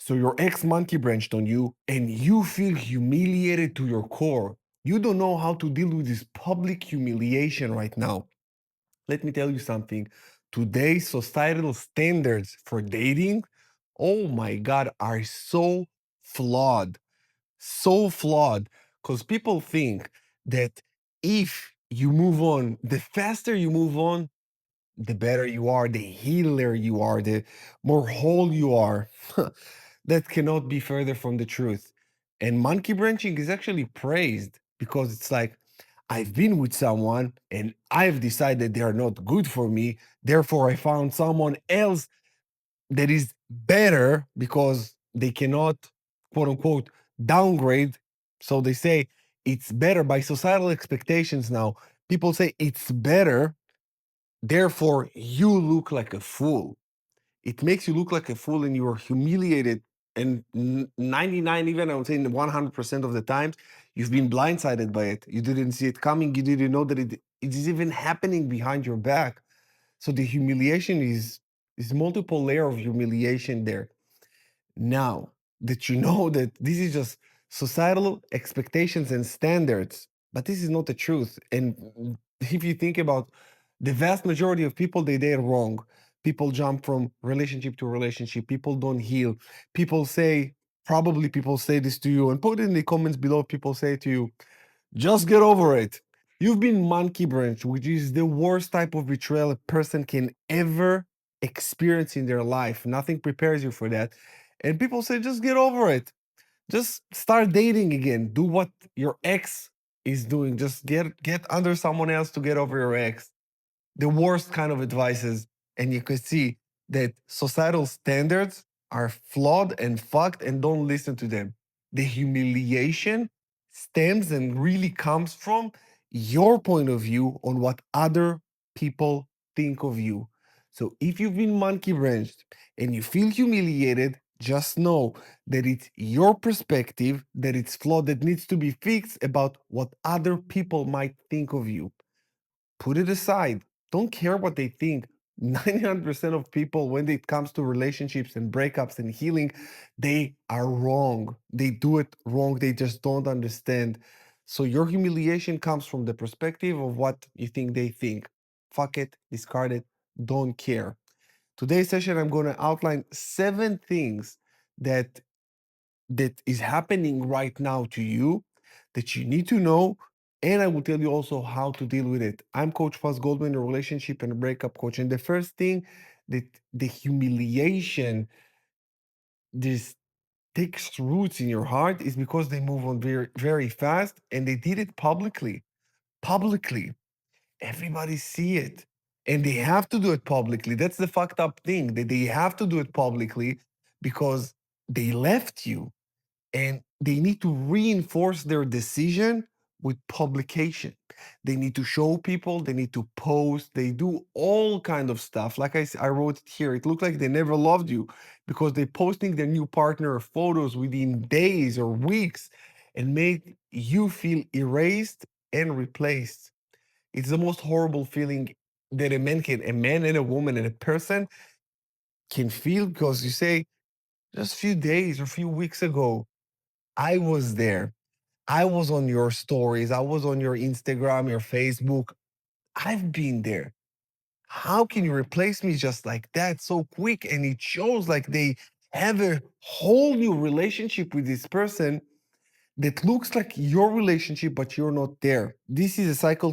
So your ex monkey branched on you and you feel humiliated to your core. You don't know how to deal with this public humiliation right now. Let me tell you something. Today's societal standards for dating, oh my God, are so flawed. So flawed. Because people think that if you move on, the faster you move on, the better you are, the healer you are, the more whole you are. That cannot be further from the truth. And monkey branching is actually praised because it's like, I've been with someone and I've decided they are not good for me. Therefore, I found someone else that is better because they cannot, quote unquote, downgrade. So they say it's better by societal expectations now. People say it's better. Therefore, you look like a fool. It makes you look like a fool and you're humiliated. And 99, even I would say 100% of the times, you've been blindsided by it. You didn't see it coming. You didn't know that it is even happening behind your back. So the humiliation is multiple layer of humiliation there. Now that you know that this is just societal expectations and standards, but this is not the truth. And if you think about the vast majority of people, they date wrong. People jump from relationship to relationship. People don't heal. People say, probably people say this to you, and put it in the comments below. People say to you, just get over it. You've been monkey branch, which is the worst type of betrayal a person can ever experience in their life. Nothing prepares you for that. And people say, just get over it. Just start dating again. Do what your ex is doing. Just get under someone else to get over your ex. The worst kind of advices. And you can see that societal standards are flawed and fucked and don't listen to them. The humiliation stems and really comes from your point of view on what other people think of you. So if you've been monkey branched and you feel humiliated, just know that it's your perspective, that it's flawed, that needs to be fixed about what other people might think of you. Put it aside. Don't care what they think. 99% of people, when it comes to relationships and breakups and healing, they are wrong. They do it wrong. They just don't understand. So your humiliation comes from the perspective of what you think they think. Fuck it, discard it, don't care. Today's session, I'm going to outline 7 things that that is happening right now to you that you need to know. And I will tell you also how to deal with it. I'm Coach Goldman, a relationship and breakup coach. And the first thing that the humiliation this takes roots in your heart is because they move on very, very fast and they did it publicly. Publicly. Everybody see it. And they have to do it publicly. That's the fucked up thing. That they have to do it publicly because they left you and they need to reinforce their decision with publication. They need to show people, they need to post, they do all kind of stuff. Like I wrote it here, it looked like they never loved you because they posting their new partner photos within days or weeks and made you feel erased and replaced. It's the most horrible feeling that a man and a woman and a person can feel because you say, just a few days or a few weeks ago, I was there. I was on your stories. I was on your Instagram, your Facebook. I've been there. How can you replace me just like that so quick? And it shows like they have a whole new relationship with this person that looks like your relationship, but you're not there. This is a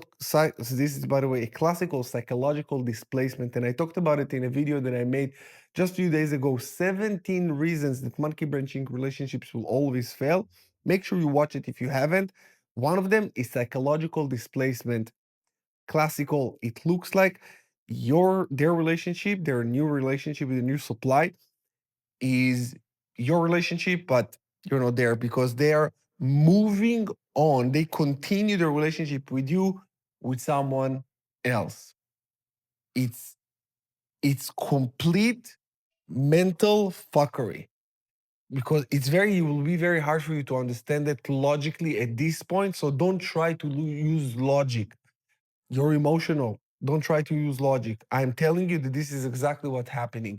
this is, by the way, a classical psychological displacement. And I talked about it in a video that I made just a few days ago. 17 reasons that monkey branching relationships will always fail. Make sure you watch it if you haven't. One of them is psychological displacement. Classical, it looks like their relationship, their new relationship with a new supply is your relationship, but you're not there because they are moving on. They continue their relationship with you with someone else. It's it's complete mental fuckery because it will be very hard for you to understand it logically at this point. So don't try to use logic. You're emotional. Don't try to use logic. I'm telling you that this is exactly what's happening.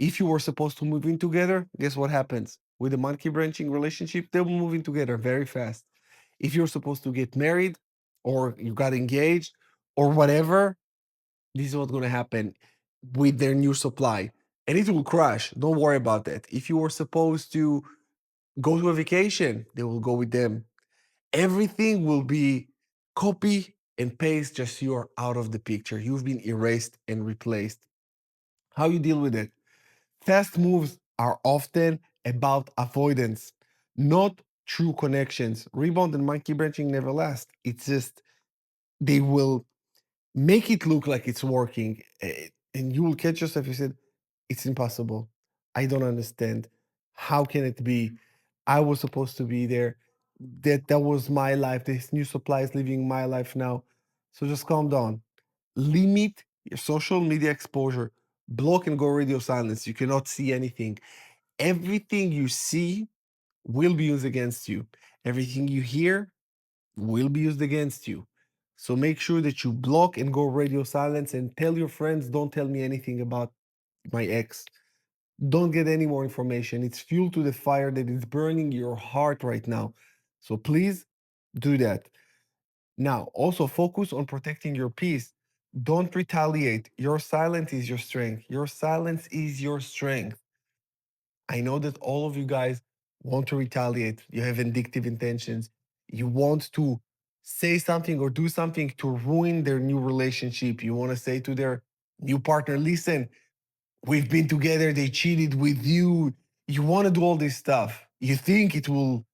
If you were supposed to move in together, guess what happens? With a monkey branching relationship, they will move in together very fast. If you're supposed to get married or you got engaged or whatever, this is what's going to happen with their new supply. And it will crash. Don't worry about that. If you were supposed to go to a vacation, they will go with them. Everything will be copy and paste, just you're out of the picture. You've been erased and replaced. How you deal with it? Fast moves are often about avoidance, not true connections. Rebound and monkey branching never last. It's just they will make it look like it's working, and you will catch yourself. You said, "It's impossible. I don't understand. How can it be? I was supposed to be there. That was my life. This new supply is living my life now." So just calm down. Limit your social media exposure. Block and go radio silence. You cannot see anything. Everything you see will be used against you. Everything you hear will be used against you. So make sure that you block and go radio silence and tell your friends, don't tell me anything about my ex. Don't get any more information. It's fuel to the fire that is burning your heart right now. So please do that. Now, also focus on protecting your peace. Don't retaliate. Your silence is your strength. Your silence is your strength. I know that all of you guys want to retaliate. You have vindictive intentions. You want to say something or do something to ruin their new relationship. You want to say to their new partner, listen, we've been together, they cheated with you. You want to do all this stuff. You think it will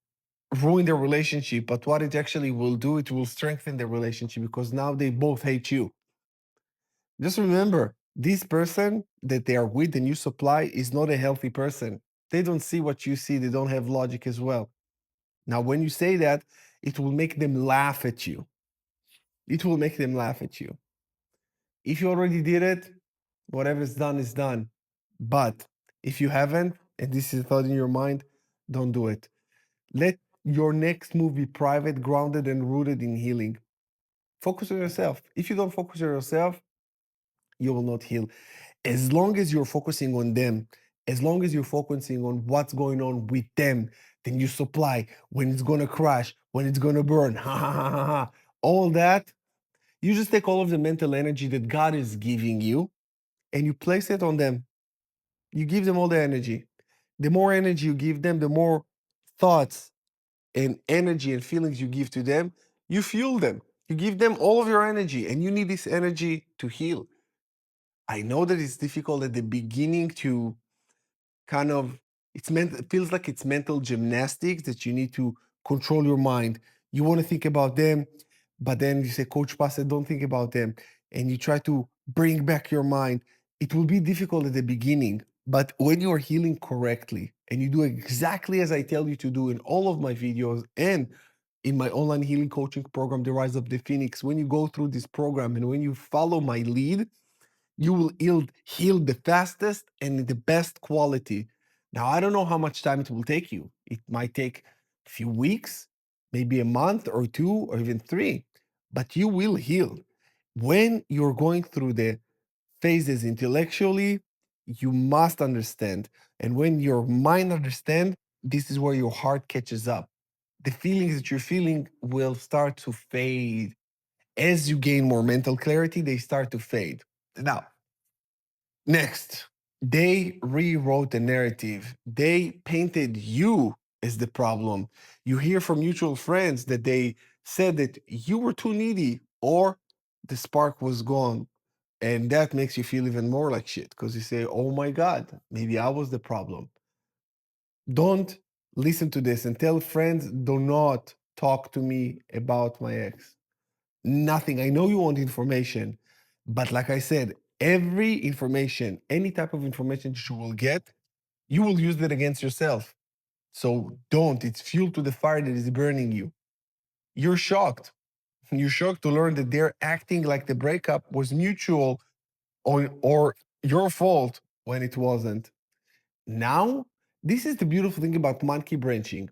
ruin their relationship, but what it actually will do, it will strengthen their relationship because now they both hate you. Just remember, this person that they are with, the new supply, is not a healthy person. They don't see what you see, they don't have logic as well. Now, when you say that, it will make them laugh at you. It will make them laugh at you. If you already did it, whatever is done is done. But if you haven't, and this is a thought in your mind, don't do it. Let your next move be private, grounded, and rooted in healing. Focus on yourself. If you don't focus on yourself, you will not heal. As long as you're focusing on them, as long as you're focusing on what's going on with them, then you supply when it's gonna crash, when it's gonna burn, ha ha ha ha ha. All that, you just take all of the mental energy that God is giving you and you place it on them. You give them all the energy. The more energy you give them, the more thoughts and energy and feelings you give to them, you fuel them. You give them all of your energy, and you need this energy to heal. I know that it's difficult at the beginning to kind of it feels like it's mental gymnastics that you need to control your mind. You want to think about them, but then you say, Coach Pasta, don't think about them. And you try to bring back your mind. It will be difficult at the beginning, but when you are healing correctly and you do exactly as I tell you to do in all of my videos and in my online healing coaching program, The Rise of the Phoenix, when you go through this program and when you follow my lead, you will heal the fastest and in the best quality. Now, I don't know how much time it will take you. It might take a few weeks, maybe a month or two, or even three, but you will heal. When you're going through the phases intellectually, you must understand. And when your mind understands, this is where your heart catches up. The feelings that you're feeling will start to fade. As you gain more mental clarity, they start to fade. Now, next, they rewrote the narrative. They painted you as the problem. You hear from mutual friends that they said that you were too needy or the spark was gone. And that makes you feel even more like shit because you say, oh my God, maybe I was the problem. Don't listen to this and tell friends, do not talk to me about my ex. Nothing. I know you want information, but like I said, every information, any type of information that you will get, you will use it against yourself. So don't. It's fuel to the fire that is burning you. You're shocked. You're shocked to learn that they're acting like the breakup was mutual or your fault when it wasn't. Now, this is the beautiful thing about monkey branching.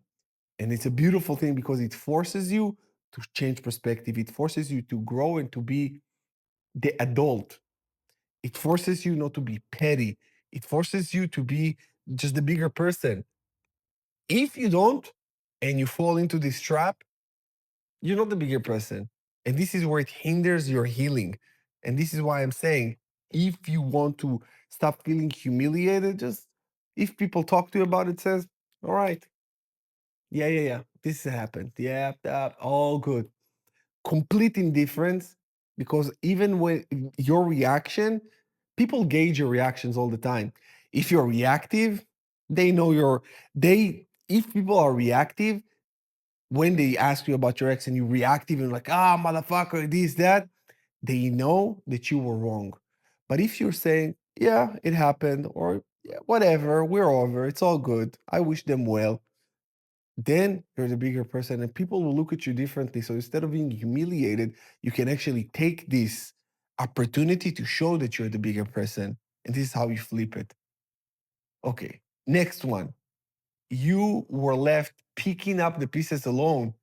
And it's a beautiful thing because it forces you to change perspective. It forces you to grow and to be the adult. It forces you not to be petty. It forces you to be just the bigger person. If you don't, and you fall into this trap, you're not the bigger person. And this is where it hinders your healing. And this is why I'm saying, if you want to stop feeling humiliated, just if people talk to you about it, says, all right, yeah, this happened. Yeah, all good. Complete indifference, because even when your reaction, people gauge your reactions all the time. If you're reactive, they know if people are reactive, when they ask you about your ex and you reactive and like, ah, motherfucker, this, that, they know that you were wrong. But if you're saying, yeah, it happened, or yeah, whatever, we're over, it's all good, I wish them well, then you're the bigger person and people will look at you differently. So instead of being humiliated, you can actually take this opportunity to show that you're the bigger person. And this is how you flip it. Okay, next one. You were left picking up the pieces alone.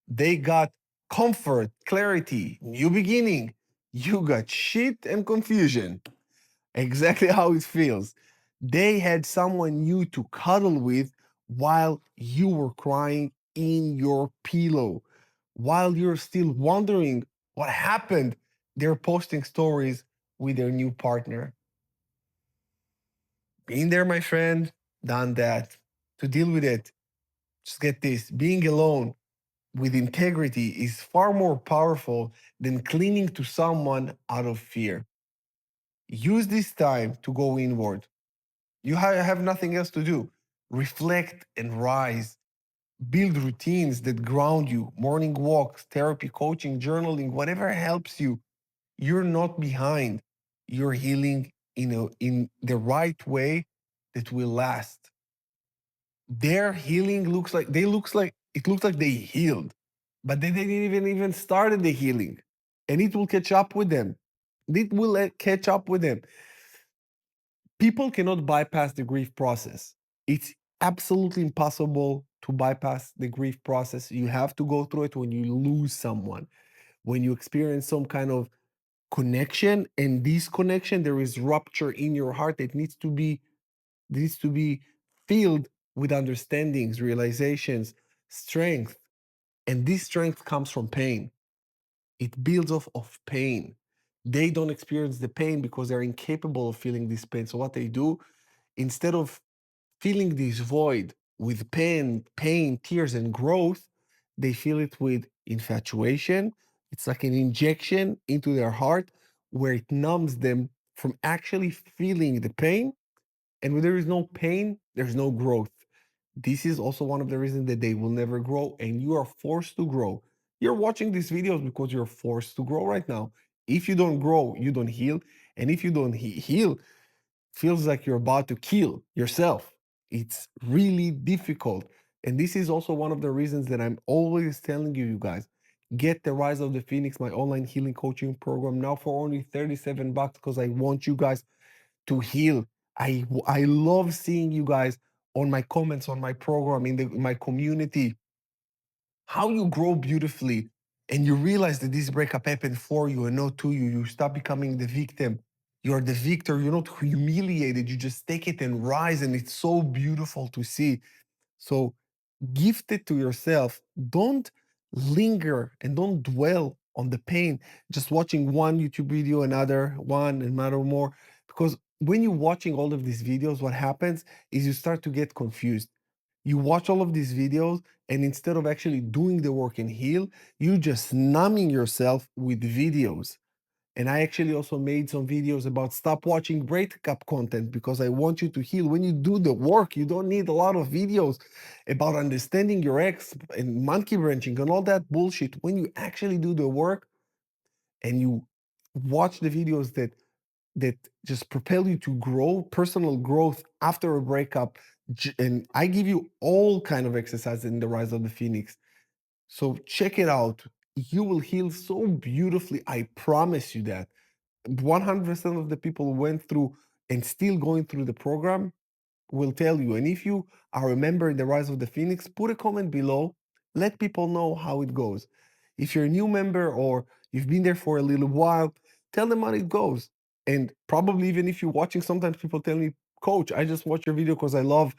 They got comfort, clarity, new beginning. You got shit and confusion. Exactly how it feels. They had someone new to cuddle with while you were crying in your pillow. While you're still wondering what happened, they're posting stories with their new partner. Been there, my friend, done that. To deal with it, just get this, being alone with integrity is far more powerful than clinging to someone out of fear. Use this time to go inward. You have nothing else to do. Reflect and rise. Build routines that ground you, morning walks, therapy, coaching, journaling, whatever helps you. You're not behind. You're healing in the right way that will last. Their healing looks like they healed, but they didn't even started the healing, and it will catch up with them. It will catch up with them. People cannot bypass the grief process. It's absolutely impossible to bypass the grief process. You have to go through it when you lose someone, when you experience some kind of connection and disconnection. There is rupture in your heart that needs to be filled with understandings, realizations, strength. And this strength comes from pain. It builds off of pain. They don't experience the pain because they're incapable of feeling this pain. So what they do, instead of feeling this void with pain, tears, and growth, they feel it with infatuation. It's like an injection into their heart where it numbs them from actually feeling the pain. And when there is no pain, there's no growth. This is also one of the reasons that they will never grow, and you are forced to grow. You're watching these videos because you're forced to grow right now. If you don't grow, you don't heal. And if you don't heal, feels like you're about to kill yourself. It's really difficult. And this is also one of the reasons that I'm always telling you, you guys, get the Rise of the Phoenix, my online healing coaching program now for only 37 bucks, because I want you guys to heal. I love seeing you guys on my comments on my program in my community, how you grow beautifully and you realize that this breakup happened for you and not to you. You stop becoming the victim. You're the victor. You're not humiliated. You just take it and rise. And it's so beautiful to see. So gift it to yourself. Don't linger and don't dwell on the pain, just watching one YouTube video, another one, another more. Because when you're watching all of these videos, what happens is you start to get confused. You watch all of these videos, and instead of actually doing the work and heal, you just numbing yourself with videos. And I actually also made some videos about stop watching breakup content because I want you to heal. When you do the work, you don't need a lot of videos about understanding your ex and monkey wrenching and all that bullshit. When you actually do the work and you watch the videos that just propel you to grow, personal growth after a breakup, and I give you all kind of exercises in the Rise of the Phoenix. So check it out. You will heal so beautifully. I promise you that. 100% of the people who went through and still going through the program will tell you. And if you are a member in the Rise of the Phoenix, put a comment below. Let people know how it goes. If you're a new member or you've been there for a little while, tell them how it goes. And probably even if you're watching, sometimes people tell me coach. I just watch your video because I love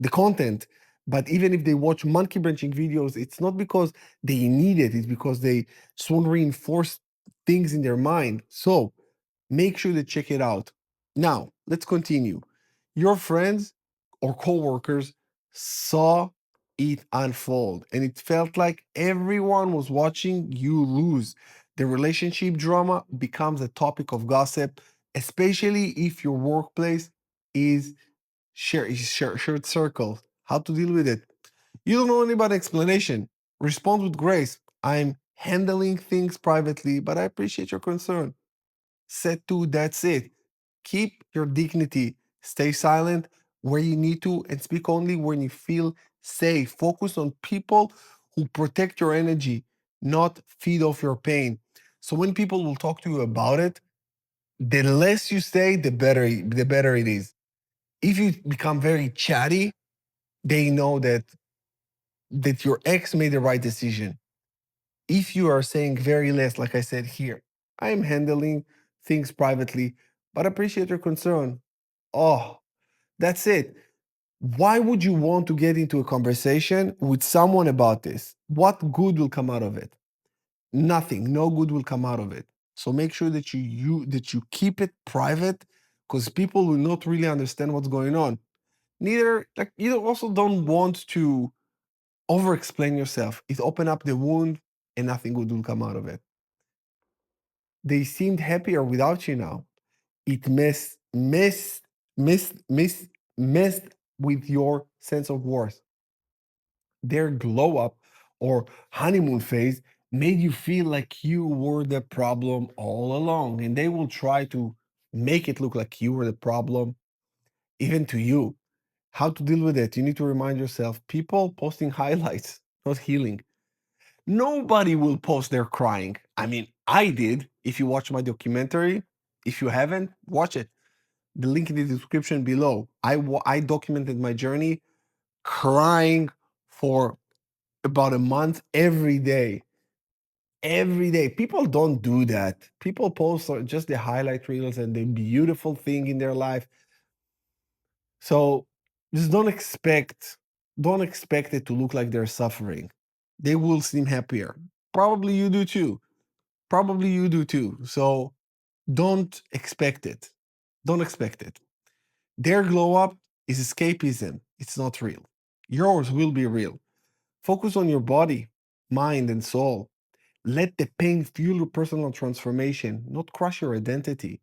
the content. But even if they watch monkey branching videos, it's not because they need it, it's because they just want to reinforce things in their mind. So make sure to check it out. Now, let's continue. Your friends or coworkers saw it unfold, and it felt like everyone was watching you lose. The relationship drama becomes a topic of gossip, especially if your workplace is shared circle. How to deal with it? You don't know anybody explanation. Respond with grace. I'm handling things privately, but I appreciate your concern. Set two, that's it. Keep your dignity. Stay silent where you need to and speak only when you feel safe. Focus on people who protect your energy, not feed off your pain. So when people will talk to you about it, the less you say, the better it is. If you become very chatty, they know that your ex made the right decision. If you are saying very less, like I said here, I am handling things privately, but appreciate your concern. Oh, that's it. Why would you want to get into a conversation with someone about this? What good will come out of it? Nothing. No good will come out of it. So make sure that you keep it private because people will not really understand what's going on. Neither like you also don't want to over explain yourself. It open up the wound and nothing good will come out of it. They seemed happier without you now. It messed with your sense of worth. Their glow up or honeymoon phase made you feel like you were the problem all along. And they will try to make it look like you were the problem, even to you. How to deal with it? You need to remind yourself people posting highlights, not healing. Nobody will post their crying. I mean, I did. If you watch my documentary, if you haven't, watch it. The link in the description below. I documented my journey crying for about a month every day. Every day. People don't do that. People post just the highlight reels and the beautiful thing in their life. So just don't expect it to look like they're suffering. They will seem happier. Probably you do too. Probably you do too. So don't expect it. Don't expect it. Their glow up is escapism. It's not real. Yours will be real. Focus on your body, mind, and soul. Let the pain fuel your personal transformation, not crush your identity.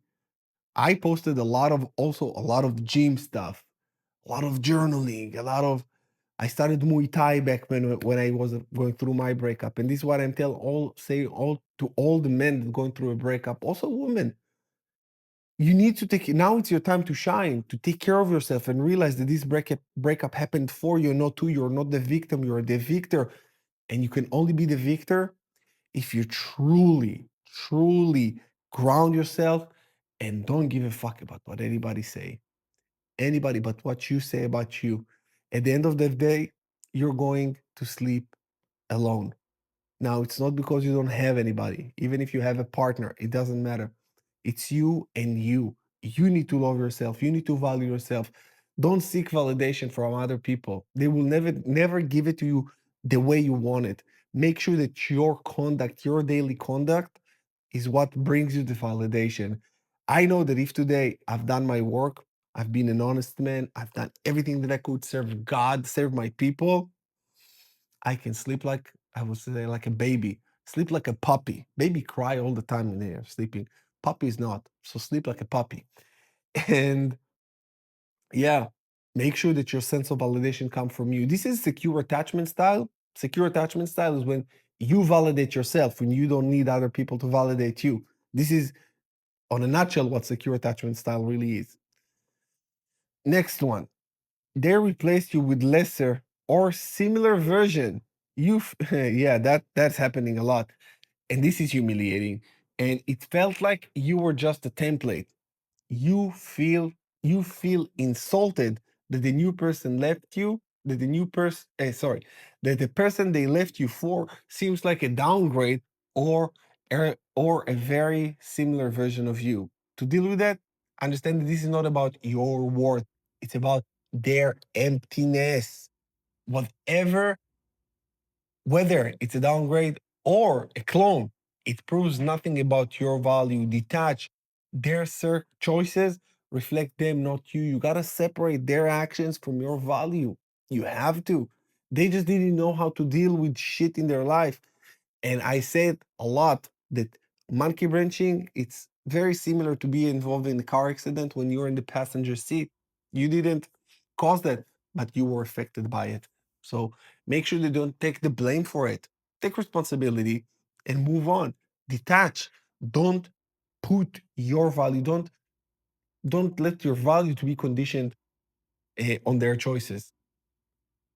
I posted a lot of gym stuff, a lot of journaling, I started Muay Thai back when I was going through my breakup. And this is what I'm tell all say all to all the men going through a breakup, also women. You need to take now it's your time to shine, to take care of yourself and realize that this breakup happened for you, not to you. You're not the victim, you're the victor. And you can only be the victor if you truly ground yourself and don't give a fuck about what anybody say. Anybody but what you say about you. At the end of the day, you're going to sleep alone. Now, it's not because you don't have anybody. Even if you have a partner, it doesn't matter. It's you and you. You need to love yourself. You need to value yourself. Don't seek validation from other people. They will never give it to you the way you want it. Make sure that your conduct, your daily conduct, is what brings you the validation. I know that if today I've done my work, I've been an honest man, I've done everything that I could serve God, serve my people, I can sleep like I would say like a baby, sleep like a puppy. Baby cry all the time when they are sleeping. Puppies not. So sleep like a puppy. And yeah, make sure that your sense of validation come from you. This is secure attachment style. Secure attachment style is when you validate yourself, when you don't need other people to validate you. This is on a nutshell what secure attachment style really is. Next one. They replace you with lesser or similar version. Yeah, that's happening a lot. And this is humiliating. And it felt like you were just a template. You feel you feel insulted that the new person left you, that the new person sorry, that the person they left you for seems like a downgrade or a very similar version of you. To deal with that, understand that this is not about your worth. It's about their emptiness. Whatever, whether it's a downgrade or a clone, it proves nothing about your value. Detach. Their choices reflect them, not you. You got to separate their actions from your value. You have to. They just didn't know how to deal with shit in their life. And I said a lot that monkey wrenching, it's very similar to be involved in a car accident when you're in the passenger seat. You didn't cause that, but you were affected by it. So make sure they don't take the blame for it. Take responsibility and move on. Detach. Don't put your value, don't let your value to be conditioned on their choices.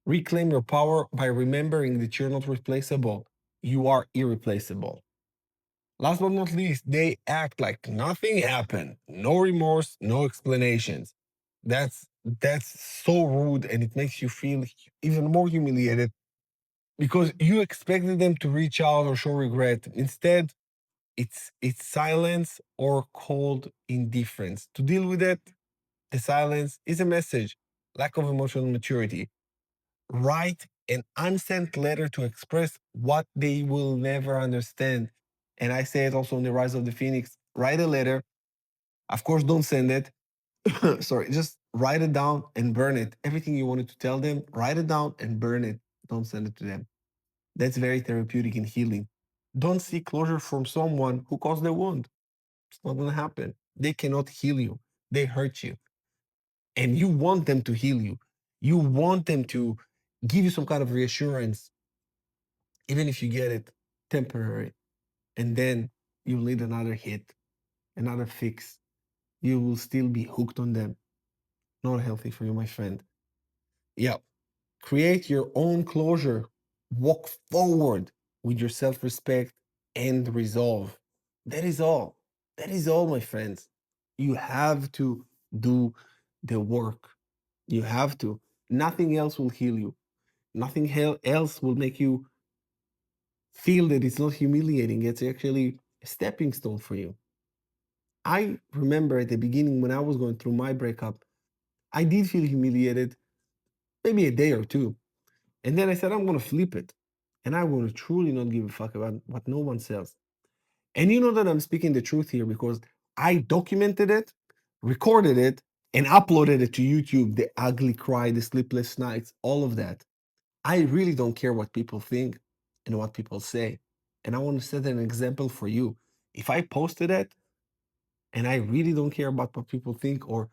Reclaim your power by remembering that you're not replaceable. You are irreplaceable. Last but not least, they act like nothing happened. No remorse, no explanations. That's so rude and it makes you feel even more humiliated because you expected them to reach out or show regret. Instead, it's silence or cold indifference. To deal with it, the silence is a message. Lack of emotional maturity. Write an unsent letter to express what they will never understand. And I say it also in The Rise of the Phoenix. Write a letter. Of course, don't send it. Sorry, just write it down and burn it. Everything you wanted to tell them, write it down and burn it. Don't send it to them. That's very therapeutic and healing. Don't seek closure from someone who caused the wound. It's not going to happen. They cannot heal you, they hurt you. And you want them to heal you. You want them to give you some kind of reassurance, even if you get it temporary. And then you need another hit, another fix. You will still be hooked on them. Not healthy for you, my friend. Yeah. Create your own closure. Walk forward with your self respect and resolve. That is all. That is all, my friends. You have to do the work. You have to. Nothing else will heal you. Nothing else will make you feel that it's not humiliating. It's actually a stepping stone for you. I remember at the beginning when I was going through my breakup, I did feel humiliated, maybe a day or two. And then I said, I'm going to flip it. And I will truly not give a fuck about what no one says. And you know that I'm speaking the truth here because I documented it, recorded it, and uploaded it to YouTube. The ugly cry, the sleepless nights, all of that. I really don't care what people think and what people say. And I want to set an example for you. If I posted it and I really don't care about what people think or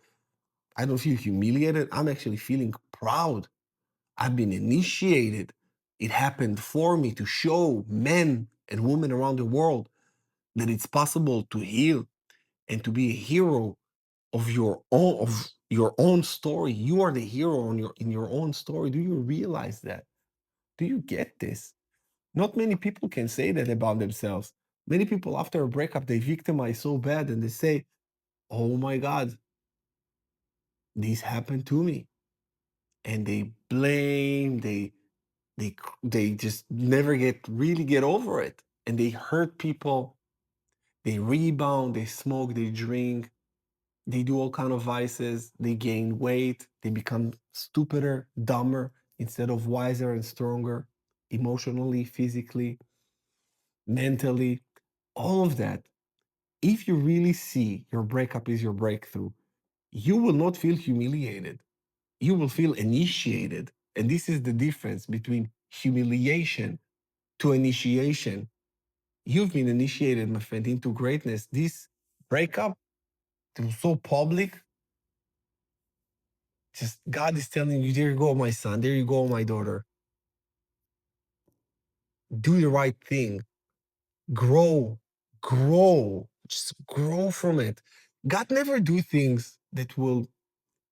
I don't feel humiliated, I'm actually feeling proud. I've been initiated. It happened for me to show men and women around the world that it's possible to heal and to be a hero of your own story. You are the hero in your own story. Do you realize that? Do you get this? Not many people can say that about themselves. Many people after a breakup they victimize so bad and they say, "Oh my God, this happened to me," and they blame. They just never get over it, and they hurt people. They rebound. They smoke. They drink. They do all kind of vices. They gain weight. They become stupider, dumber instead of wiser and stronger, emotionally, physically, mentally, all of that. If you really see your breakup is your breakthrough, you will not feel humiliated. You will feel initiated. And this is the difference between humiliation to initiation. You've been initiated, my friend, into greatness. This breakup, it was so public. Just God is telling you, there you go, my son. There you go, my daughter. Do the right thing. Grow, grow. Just grow from it. God never do things that will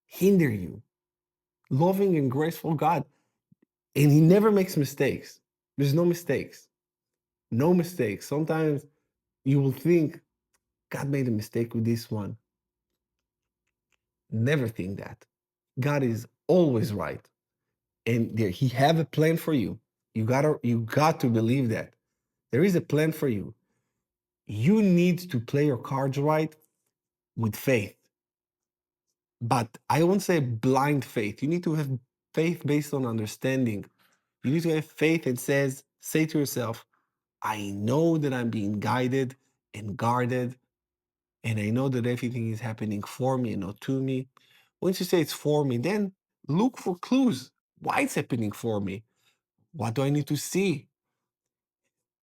hinder you. Loving and graceful God. And he never makes mistakes. There's no mistakes. No mistakes. Sometimes you will think, God made a mistake with this one. Never think that. God is always right. And there he have a plan for you. You got to believe that. There is a plan for you. You need to play your cards right with faith. But I won't say blind faith. You need to have faith based on understanding. You need to have faith that say to yourself, I know that I'm being guided and guarded, and I know that everything is happening for me and not to me. Once you say it's for me, then look for clues. Why it's happening for me? What do I need to see?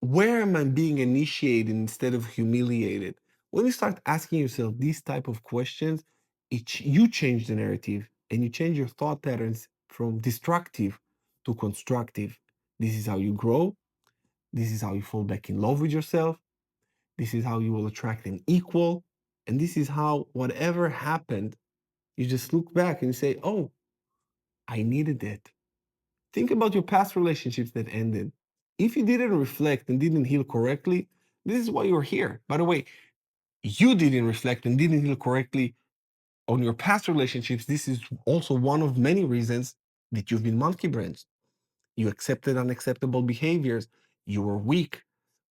Where am I being initiated instead of humiliated? When you start asking yourself these type of questions, you change the narrative and you change your thought patterns from destructive to constructive. This is how you grow. This is how you fall back in love with yourself. This is how you will attract an equal. And this is how whatever happened, you just look back and you say, oh, I needed it. Think about your past relationships that ended. If you didn't reflect and didn't heal correctly, this is why you're here. By the way, you didn't reflect and didn't heal correctly on your past relationships. This is also one of many reasons that you've been monkey brains. You accepted unacceptable behaviors. You were weak.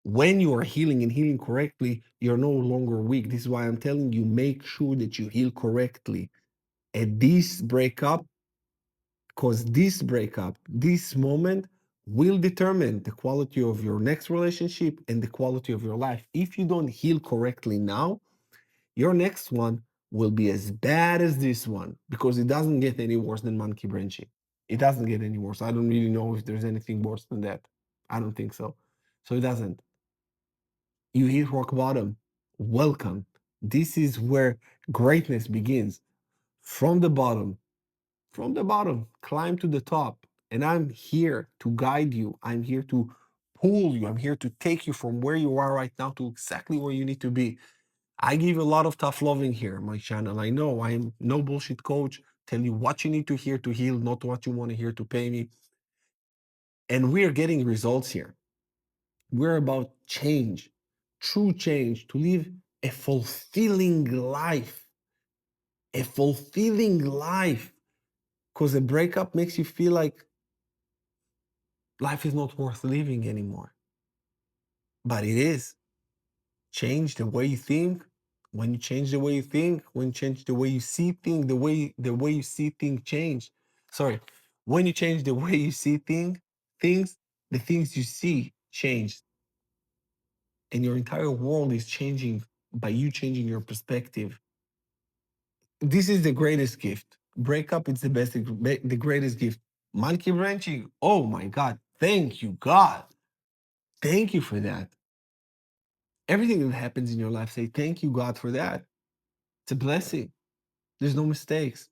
When you are healing and healing correctly, you're no longer weak. This is why I'm telling you, make sure that you heal correctly. At this breakup, because this breakup, this moment will determine the quality of your next relationship and the quality of your life. If you don't heal correctly now, your next one will be as bad as this one because it doesn't get any worse than monkey branching. It doesn't get any worse. I don't really know if there's anything worse than that. I don't think so. So it doesn't. You hit rock bottom. Welcome. This is where greatness begins. From the bottom, climb to the top. And I'm here to guide you. I'm here to pull you. I'm here to take you from where you are right now to exactly where you need to be. I give a lot of tough loving here on my channel. I know I'm no bullshit coach. Tell you what you need to hear to heal, not what you want to hear to pay me. And we're getting results here. We're about change, true change, to live a fulfilling life. A fulfilling life. Because a breakup makes you feel like life is not worth living anymore. But it is. Change the way you think. When you change the way you think, when you change the way you see things, the way you see things change. Sorry. When you change the way you see things, the things you see change. And your entire world is changing by you changing your perspective. This is the greatest gift. Breakup is the greatest gift. Monkey branching, oh my God. Thank you, God. Thank you for that. Everything that happens in your life, say thank you, God, for that. It's a blessing. There's no mistakes.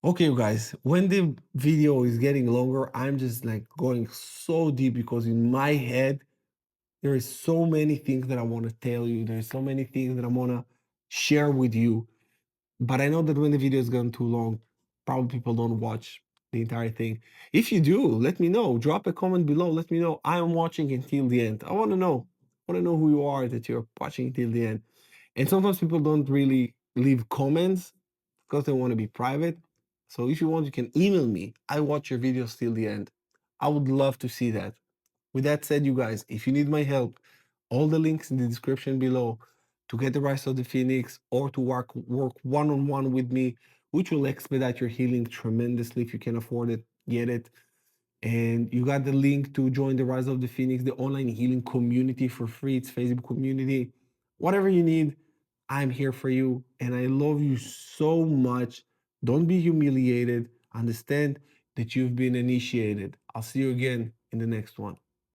Okay, you guys, when the video is getting longer, I'm just like going so deep because in my head, there is so many things that I want to tell you. There's so many things that I want to share with you. But I know that when the video is gone too long, probably people don't watch the entire thing. If you do, let me know. Drop a comment below. Let me know. I am watching until the end. I want to know. I want to know who you are that you're watching till the end. And sometimes people don't really leave comments because they want to be private. So if you want, you can email me. I watch your videos till the end. I would love to see that. With that said, you guys, if you need my help, all the links in the description below to get the Rise of the Phoenix or to work one-on-one with me, which will expedite your healing tremendously. If you can afford it, get it. And you got the link to join the Rise of the Phoenix, the online healing community for free. It's Facebook community. Whatever you need, I'm here for you. And I love you so much. Don't be humiliated. Understand that you've been initiated. I'll see you again in the next one.